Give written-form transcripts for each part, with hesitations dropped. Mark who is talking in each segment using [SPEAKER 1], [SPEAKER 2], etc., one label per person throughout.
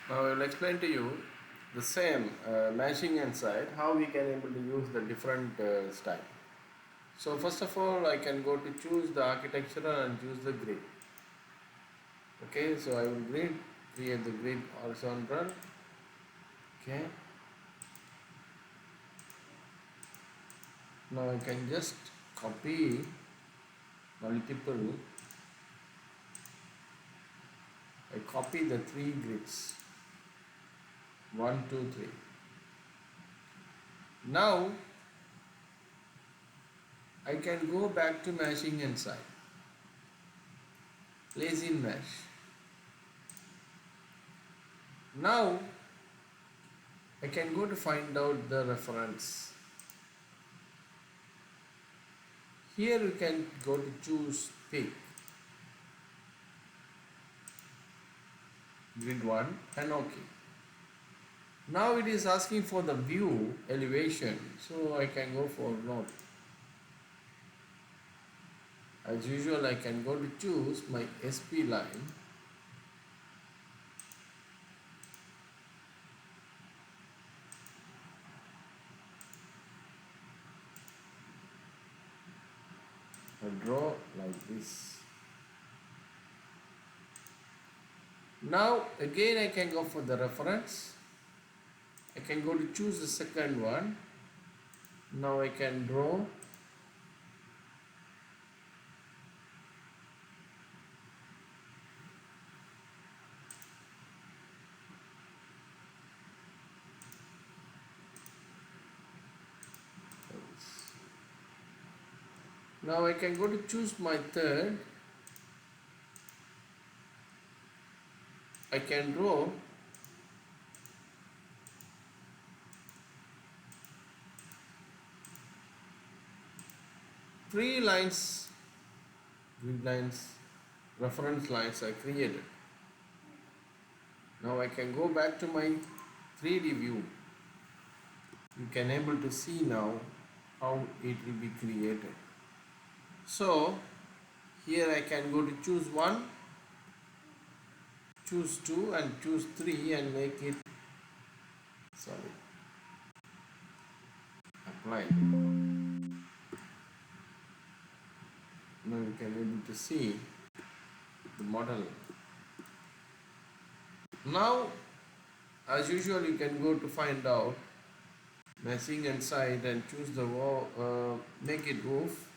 [SPEAKER 1] Now I will explain to you the same mashing inside how we can able to use the different style. So first of all I can go to choose the architectural and choose the grid. Okay, so I will create the grid horizontal. Okay, now I can just copy multiple. I copy the three grids, one, two, three. Now I can go back to mashing inside, place in mesh. Now I can go to find out the reference. Here you can go to choose pick grid 1 and OK. Now it is asking for the view elevation, so I can go for north. As usual I can go to choose my SP line. I draw like this. Now again I can go for the reference. I can go to choose the second one. Now I can draw. Now I can go to choose my third. I can draw three lines, grid lines, reference lines I created. Now I can go back to my 3D view. You can able to see now how it will be created. So here I can go to choose 1, choose 2 and choose 3 and make it apply. Now you can able to see the model. Now as usual you can go to find out meshing inside and choose the wall, make it roof,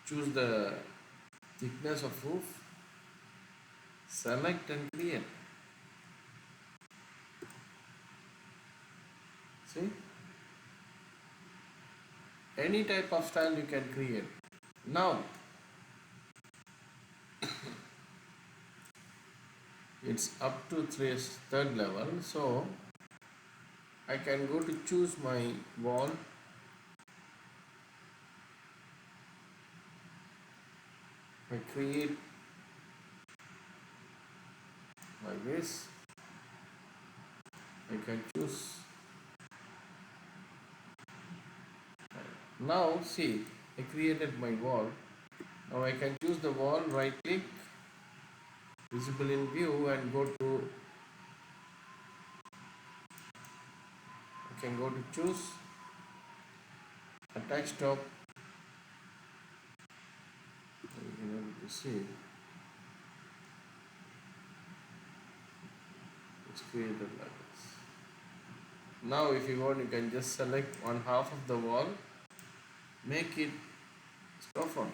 [SPEAKER 1] choose the thickness of roof, select and create. See, any type of style you can create. Now it's up to third level, so I can go to choose my wall. I create like this. I can choose. Now see, I created my wall. Now I can choose the wall, right click, visible in view and go to, I can go to choose attach top. You can able to see it's created like this. Now if you want you can just select one half of the wall, make it storefront.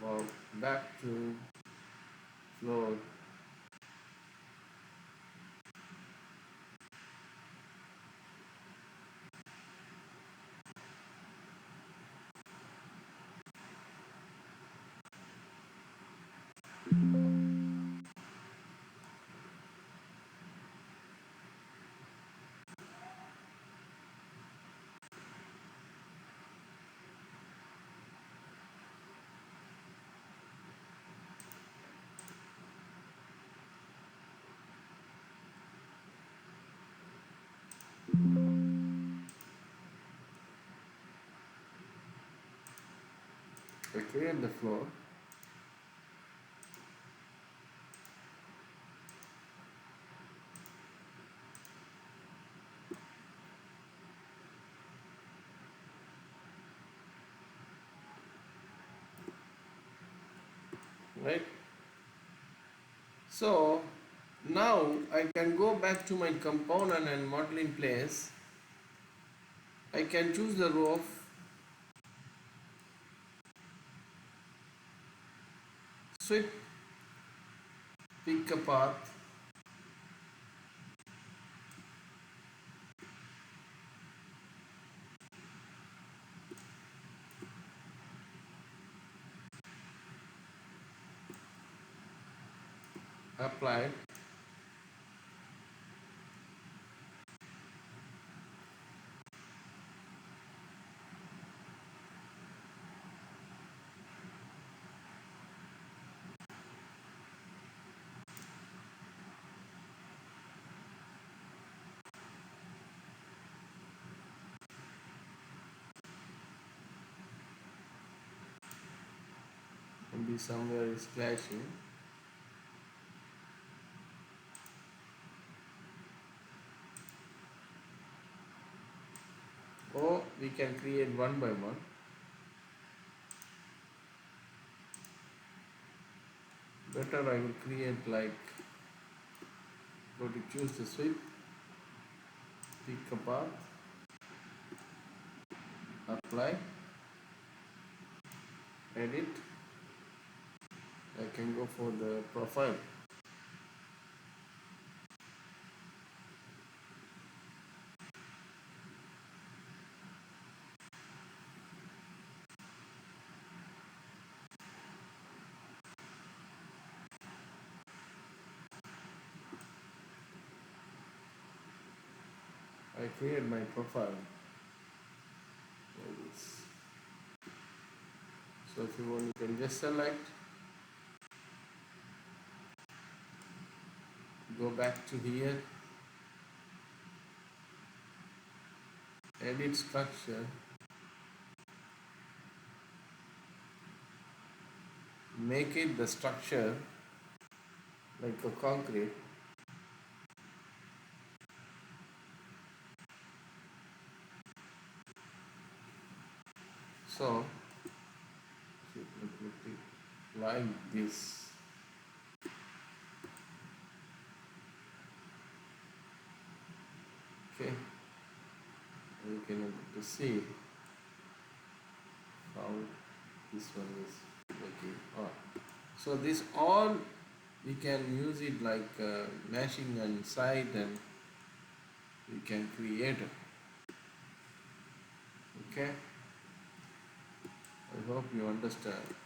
[SPEAKER 1] Walk back to floor. create the floor. Right. So now I can go back to my component and model in place. I can choose the roof, sweep, pick a path, apply, maybe somewhere is clashing. Or we can create one by one. Better I will create like, go to choose the sweep, pick a path, apply, edit. I can go for the profile. I create my profile. Like this. So if you want, you can just select, go back to here, edit structure, make it the structure like a concrete. So like this. Okay, you can able to see how this one is working on. So this all we can use it like meshing and site, and we can create it. Okay, I hope you understand.